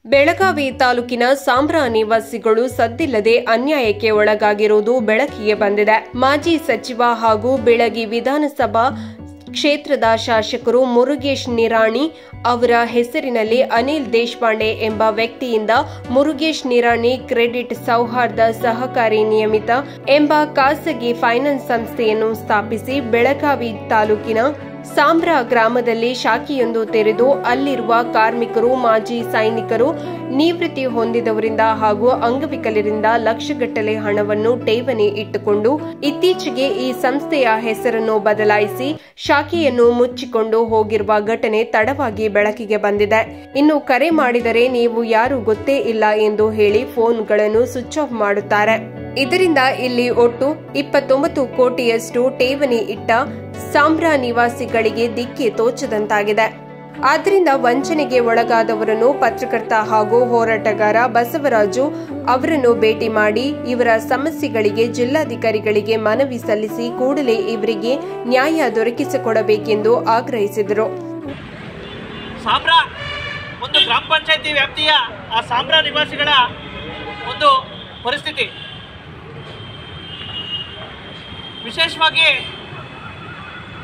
ಬೆಳಗಾವಿ ತಾಲೂಕಿನ ಸಾಂಬ್ರಾ ನಿವಾಸಿಗಳು ಸದ್ದಿಲ್ಲದೆ ಅನ್ಯಾಯಕ್ಕೆ ಒಳಗಾಗಿರುವುದು ಬೆಳಕಿಗೆ ಬಂದಿದೆ. ಮಾಜಿ ಸಚಿವ ಹಾಗೂ ಬೆಳಗಿ ವಿಧಾನಸಭಾ ಕ್ಷೇತ್ರದ ಶಾಸಕರು ಮುರುಗೇಶ್ ನಿರಾಣಿ ಅವರ ಹೆಸರಿನಲ್ಲಿ ಅನಿಲ್ ದೇಶಪಾಂಡೆ ಎಂಬ ವ್ಯಕ್ತಿಯಿಂದ ಮುರುಗೇಶ್ ನಿರಾಣಿ ಕ್ರೆಡಿಟ್ ಸೌಹಾರ್ದ ಸಹಕಾರಿ ನಿಯಮಿತ ಎಂಬ ಖಾಸಗಿ ಫೈನಾನ್ಸ್ ಸಂಸ್ಥೆಯನ್ನು ಸ್ಥಾಪಿಸಿ ಬೆಳಗಾವಿ ತಾಲೂಕಿನ ಸಾಂಬ್ರಾ ಗ್ರಾಮದಲ್ಲಿ ಶಾಖೆಯೊಂದು ತೆರೆದು ಅಲ್ಲಿರುವ ಕಾರ್ಮಿಕರು, ಮಾಜಿ ಸೈನಿಕರು, ನಿವೃತ್ತಿ ಹೊಂದಿದವರಿಂದ ಹಾಗೂ ಅಂಗವಿಕಲರಿಂದ ಲಕ್ಷಗಟ್ಟಲೆ ಹಣವನ್ನು ಠೇವಣಿ ಇಟ್ಟುಕೊಂಡು ಇತ್ತೀಚೆಗೆ ಈ ಸಂಸ್ಥೆಯ ಹೆಸರನ್ನು ಬದಲಾಯಿಸಿ ಶಾಖೆಯನ್ನು ಮುಚ್ಚಿಕೊಂಡು ಹೋಗಿರುವ ಘಟನೆ ತಡವಾಗಿ ಬೆಳಕಿಗೆ ಬಂದಿದೆ. ಇನ್ನು ಕರೆ ಮಾಡಿದರೆ ನೀವು ಯಾರು ಗೊತ್ತೇ ಇಲ್ಲ ಎಂದು ಹೇಳಿ ಫೋನ್ಗಳನ್ನು ಸ್ವಿಚ್ ಆಫ್ ಮಾಡುತ್ತಾರೆ. ಇದರಿಂದ ಇಲ್ಲಿ ಒಟ್ಟು 29 ಕೋಟಿಯಷ್ಟು ಠೇವಣಿ ಇಟ್ಟ ಸಾಂಬ್ರಾ ನಿವಾಸಿಗಳಿಗೆ ದಿಕ್ಕಿ ತೋಚದಂತಾಗಿದೆ. ಆದ್ದರಿಂದ ವಂಚನೆಗೆ ಒಳಗಾದವರನ್ನು ಪತ್ರಕರ್ತ ಹಾಗೂ ಹೋರಾಟಗಾರ ಬಸವರಾಜು ಅವರನ್ನು ಭೇಟಿ ಮಾಡಿ ಇವರ ಸಮಸ್ಯೆಗಳಿಗೆ ಜಿಲ್ಲಾಧಿಕಾರಿಗಳಿಗೆ ಮನವಿ ಸಲ್ಲಿಸಿ ಕೂಡಲೇ ಇವರಿಗೆ ನ್ಯಾಯ ದೊರಕಿಸಿಕೊಡಬೇಕೆಂದು ಆಗ್ರಹಿಸಿದರು. ಸಾಂಬ್ರಾ ಒಂದು ಗ್ರಾಮ ಪಂಚಾಯಿತಿ ವ್ಯಾಪ್ತಿಯ ಆ ಸಾಂಬ್ರಾ ನಿವಾಸಿಗಳ ಒಂದು ಪರಿಸ್ಥಿತಿ ವಿಶೇಷವಾಗಿ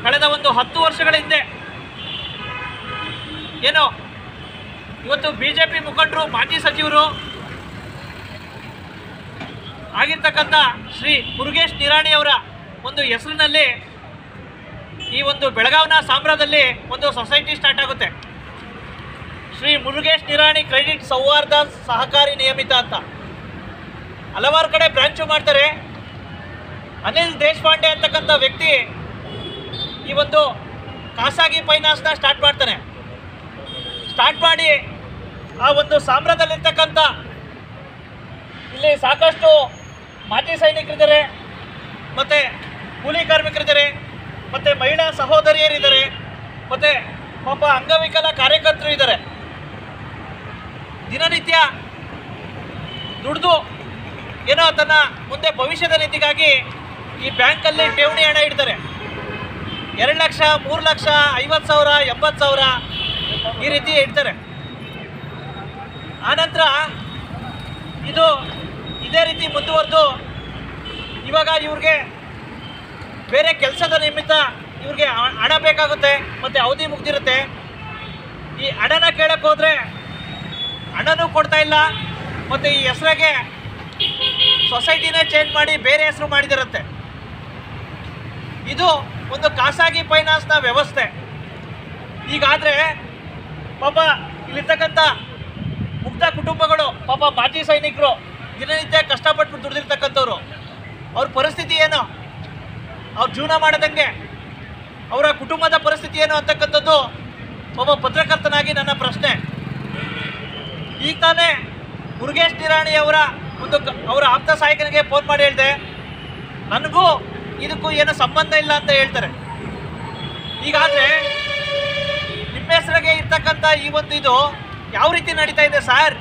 ಕಳೆದ ಒಂದು 10 ವರ್ಷಗಳ ಹಿಂದೆ ಏನು ಇವತ್ತು ಬಿಜೆಪಿ ಮುಖಂಡರು, ಮಾಜಿ ಸಚಿವರು ಆಗಿರ್ತಕ್ಕಂಥ ಶ್ರೀ ಮುರುಗೇಶ್ ನಿರಾಣಿ ಅವರ ಒಂದು ಹೆಸರಿನಲ್ಲಿ ಈ ಒಂದು ಬೆಳಗಾವಿನ ಸಾಂಬ್ರಾದಲ್ಲಿ ಒಂದು ಸೊಸೈಟಿ ಸ್ಟಾರ್ಟ್ ಆಗುತ್ತೆ. ಶ್ರೀ ಮುರುಗೇಶ್ ನಿರಾಣಿ ಕ್ರೆಡಿಟ್ ಸೌಹಾರ್ದ ಸಹಕಾರಿ ನಿಯಮಿತ ಅಂತ ಹಲವಾರು ಕಡೆ ಬ್ರಾಂಚು ಮಾಡ್ತಾರೆ. ಅನಿಲ್ ದೇಶಪಾಂಡೆ ಅಂತಕ್ಕಂಥ ವ್ಯಕ್ತಿ ಈ ಒಂದು ಖಾಸಗಿ ಫೈನಾನ್ಸ್ನ ಸ್ಟಾರ್ಟ್ ಮಾಡ್ತಾನೆ. ಸ್ಟಾರ್ಟ್ ಮಾಡಿ ಆ ಒಂದು ಸಾಂಬ್ರಾದಲ್ಲಿರ್ತಕ್ಕಂಥ ಇಲ್ಲಿ ಸಾಕಷ್ಟು ಮಾಜಿ ಸೈನಿಕರಿದ್ದಾರೆ, ಮತ್ತು ಕೂಲಿ ಕಾರ್ಮಿಕರಿದ್ದಾರೆ, ಮತ್ತು ಮಹಿಳಾ ಸಹೋದರಿಯರಿದ್ದಾರೆ, ಮತ್ತು ಪಾಪ ಅಂಗವಿಕಲ ಕಾರ್ಯಕರ್ತರು ಇದ್ದಾರೆ. ದಿನನಿತ್ಯ ದುಡಿದು ಏನೋ ತನ್ನ ಮುಂದೆ ಭವಿಷ್ಯದ ನಿಧಿಗಾಗಿ ಈ ಬ್ಯಾಂಕಲ್ಲಿ ಠೇವಣಿ ಹಣ ಇಡ್ತಾರೆ. 2 ಲಕ್ಷ, 3 ಲಕ್ಷ, 50,000, 80,000 ಈ ರೀತಿ ಇಡ್ತಾರೆ. ಆನಂತರ ಇದು ಇದೇ ರೀತಿ ಮುಂದುವರೆದು ಇವಾಗ ಇವ್ರಿಗೆ ಬೇರೆ ಕೆಲಸದ ನಿಮಿತ್ತ ಇವ್ರಿಗೆ ಹಣ ಬೇಕಾಗುತ್ತೆ, ಮತ್ತು ಅವಧಿ ಮುಗ್ದಿರುತ್ತೆ. ಈ ಹಣನ ಕೇಳಕ್ಕೆ ಹೋದರೆ ಹಣನೂ ಕೊಡ್ತಾ ಇಲ್ಲ, ಮತ್ತು ಈ ಹೆಸರಿಗೆ ಸೊಸೈಟಿನೇ ಚೇಂಜ್ ಮಾಡಿ ಬೇರೆ ಹೆಸರು ಮಾಡಿದಿರುತ್ತೆ. ಇದು ಒಂದು ಖಾಸಗಿ ಫೈನಾನ್ಸ್ನ ವ್ಯವಸ್ಥೆ. ಹೀಗಾದರೆ ಪಾಪ ಇಲ್ಲಿರ್ತಕ್ಕಂಥ ಮುಗ್ಧ ಕುಟುಂಬಗಳು, ಪಾಪ ಮಾಜಿ ಸೈನಿಕರು ದಿನನಿತ್ಯ ಕಷ್ಟಪಟ್ಟು ದುಡಿದಿರ್ತಕ್ಕಂಥವ್ರು, ಅವ್ರ ಪರಿಸ್ಥಿತಿ ಏನು, ಅವ್ರ ಜೀವನ ಮಾಡೋದಂಗೆ, ಅವರ ಕುಟುಂಬದ ಪರಿಸ್ಥಿತಿ ಏನು ಅಂತಕ್ಕಂಥದ್ದು ಒಬ್ಬ ಪತ್ರಕರ್ತನಾಗಿ ನನ್ನ ಪ್ರಶ್ನೆ. ಈಗ ತಾನೇ ಮುರುಗೇಶ್ ನಿರಾಣಿ ಅವರ ಆಪ್ತ ಸಹಾಯಕನಿಗೆ ಫೋನ್ ಮಾಡಿ ಹೇಳಿದೆ, ನನಗೂ ಇದಕ್ಕೂ ಏನೂ ಸಂಬಂಧ ಇಲ್ಲ ಅಂತ ಹೇಳ್ತಾರೆ. ಹೀಗಾದರೆ ನಿಮ್ಮ ಹೆಸರಿಗೆ ಇರ್ತಕ್ಕಂಥ ಈ ಒಂದು ಇದು ಯಾವ ರೀತಿ ನಡೀತಾ ಇದೆ ಸರ್?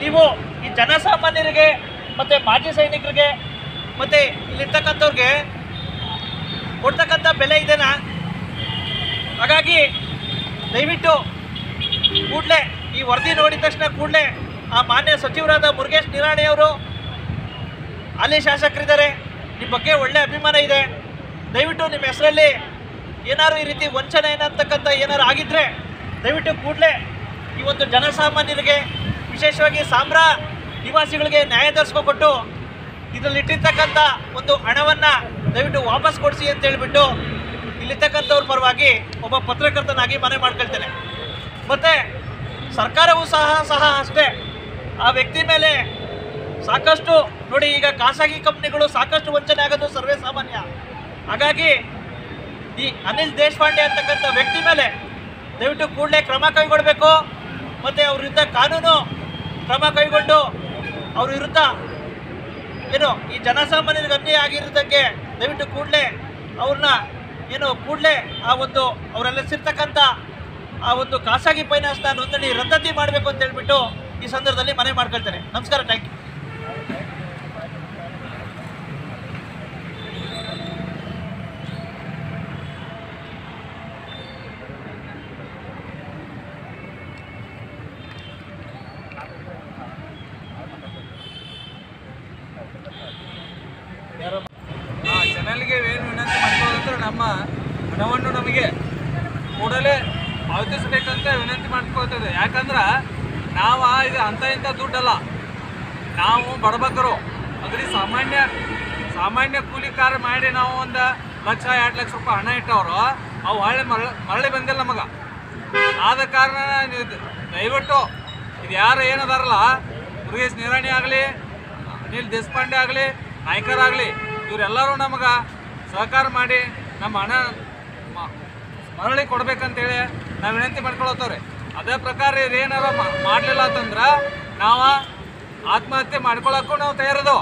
ನೀವು ಈ ಜನಸಾಮಾನ್ಯರಿಗೆ ಮತ್ತು ಮಾಜಿ ಸೈನಿಕರಿಗೆ ಮತ್ತು ಇಲ್ಲಿರ್ತಕ್ಕಂಥವ್ರಿಗೆ ಕೊಡ್ತಕ್ಕಂಥ ಬೆಲೆ ಇದೆನಾ? ಹಾಗಾಗಿ ದಯವಿಟ್ಟು ಕೂಡಲೇ ಈ ವರದಿ ನೋಡಿದ ತಕ್ಷಣ ಕೂಡಲೇ ಆ ಮಾನ್ಯ ಸಚಿವರಾದ ಮುರುಗೇಶ್ ನಿರಾಣಿ ಅವರು, ಅಲ್ಲಿ ಶಾಸಕರಿದ್ದಾರೆ, ನಿಮ್ಮ ಬಗ್ಗೆ ಒಳ್ಳೆ ಅಭಿಮಾನ ಇದೆ, ದಯವಿಟ್ಟು ನಿಮ್ಮ ಹೆಸರಲ್ಲಿ ಏನಾದ್ರು ಈ ರೀತಿ ವಂಚನೆ ಏನಂತಕ್ಕಂಥ ಏನಾದ್ರು ಆಗಿದ್ದರೆ ದಯವಿಟ್ಟು ಕೂಡಲೇ ಈ ಒಂದು ಜನಸಾಮಾನ್ಯರಿಗೆ, ವಿಶೇಷವಾಗಿ ಸಾಂಬ್ರಾ ನಿವಾಸಿಗಳಿಗೆ ನ್ಯಾಯ ದೊರಕಿಸಿಕೊಟ್ಟು ಇದರಲ್ಲಿಟ್ಟಿರ್ತಕ್ಕಂಥ ಒಂದು ಹಣವನ್ನು ದಯವಿಟ್ಟು ವಾಪಸ್ ಕೊಡಿಸಿ ಅಂತ ಹೇಳಿಬಿಟ್ಟು ಇಲ್ಲಿರ್ತಕ್ಕಂಥವ್ರ ಪರವಾಗಿ ಒಬ್ಬ ಪತ್ರಕರ್ತನಾಗಿ ಮನವಿ ಮಾಡ್ಕೊಳ್ತೇನೆ. ಮತ್ತು ಸರ್ಕಾರವೂ ಸಹ ಅಷ್ಟೇ ಆ ವ್ಯಕ್ತಿ ಮೇಲೆ ಸಾಕಷ್ಟು ನೋಡಿ, ಈಗ ಖಾಸಗಿ ಕಂಪ್ನಿಗಳು ಸಾಕಷ್ಟು ವಂಚನೆ ಆಗೋದು ಸರ್ವೇ ಸಾಮಾನ್ಯ. ಹಾಗಾಗಿ ಈ ಅನಿಲ್ ದೇಶಪಾಂಡೆ ಅಂತಕ್ಕಂಥ ವ್ಯಕ್ತಿ ಮೇಲೆ ದಯವಿಟ್ಟು ಕೂಡಲೇ ಕ್ರಮ ಕೈಗೊಳ್ಳಬೇಕು, ಮತ್ತು ಅವ್ರ ವಿರುದ್ಧ ಕಾನೂನು ಕ್ರಮ ಕೈಗೊಂಡು ಅವ್ರ ವಿರುದ್ಧ ಏನು ಈ ಜನಸಾಮಾನ್ಯರಿಗೆ ಅನ್ಯಾಯ ಆಗಿರೋದಕ್ಕೆ ದಯವಿಟ್ಟು ಕೂಡಲೇ ಅವ್ರನ್ನ ಕೂಡಲೇ ಆ ಒಂದು ಅವರೆಲ್ಲ ಸಿರ್ತಕ್ಕಂಥ ಆ ಒಂದು ಖಾಸಗಿ ಫೈನಾನ್ಸ್ನ ನೋಂದಣಿ ರದ್ದತಿ ಮಾಡಬೇಕು ಅಂತ ಹೇಳ್ಬಿಟ್ಟು ಈ ಸಂದರ್ಭದಲ್ಲಿ ಮನವಿ ಮಾಡ್ಕೊಳ್ತೇನೆ. ನಮಸ್ಕಾರ, ಥ್ಯಾಂಕ್ ಯು. ವಿನಂತಿ ಮಾಡ್ಕೊಳ್ತೇವೆ. ಯಾಕಂದ್ರೆ ನಾವು ಇದು ಇಂಥ ದುಡ್ಡಲ್ಲ, ನಾವು ಬಡಬಗ್ಗರು ಅಗದಿ ಸಾಮಾನ್ಯ ಕೂಲಿ ಕಾರ್ಯ ಮಾಡಿ ನಾವು 1 ಲಕ್ಷ 2 ಲಕ್ಷ ರೂಪಾಯಿ ಹಣ ಇಟ್ಟವರು ಅವು ಮರಳಿ ಬಂದಿಲ್ಲ ನಮಗೆ. ಆದ ಕಾರಣ ನೀವು ದಯವಿಟ್ಟು ಇದು ಯಾರು ಏನದಾರಲ್ಲ, ಮುರುಗೇಶ್ ನಿರಾಣಿ ಆಗಲಿ, ಅನಿಲ್ ದೇಶಪಾಂಡೆ ಆಗಲಿ, ನಾಯ್ಕರಾಗಲಿ, ಇವರೆಲ್ಲರೂ ನಮಗೆ ಸಹಕಾರ ಮಾಡಿ ನಮ್ಮ ಹಣ ಮರಳಿ ಕೊಡ್ಬೇಕಂತೇಳಿ ನಾವು ವಿನಂತಿ ಮಾಡ್ಕೊಳತ್ತವ್ರಿ. ಅದೇ ಪ್ರಕಾರ ಇದೇನಾರ ಮಾಡಲಿಲ್ಲ ಅಂತಂದ್ರೆ ನಾವು ಆತ್ಮಹತ್ಯೆ ಮಾಡ್ಕೊಳಕ್ಕೂ ನಾವು ತಯಾರದವ.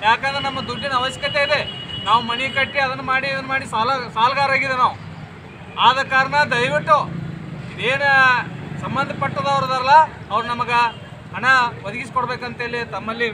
ಯಾಕಂದ್ರೆ ನಮ್ಮ ದುಡ್ಡಿನ ಅವಶ್ಯಕತೆ ಇದೆ. ನಾವು ಮನೆ ಕಟ್ಟಿ ಅದನ್ನು ಮಾಡಿ ಇದನ್ನು ಮಾಡಿ ಸಾಲಗಾರಾಗಿದೆ ನಾವು. ಆದ ಕಾರಣ ದಯವಿಟ್ಟು ಇದೇನು ಸಂಬಂಧಪಟ್ಟದವ್ರದಾರಲ್ಲ ಅವ್ರು ನಮಗೆ ಹಣ ಒದಗಿಸ್ಕೊಡ್ಬೇಕಂತೇಳಿ ತಮ್ಮಲ್ಲಿ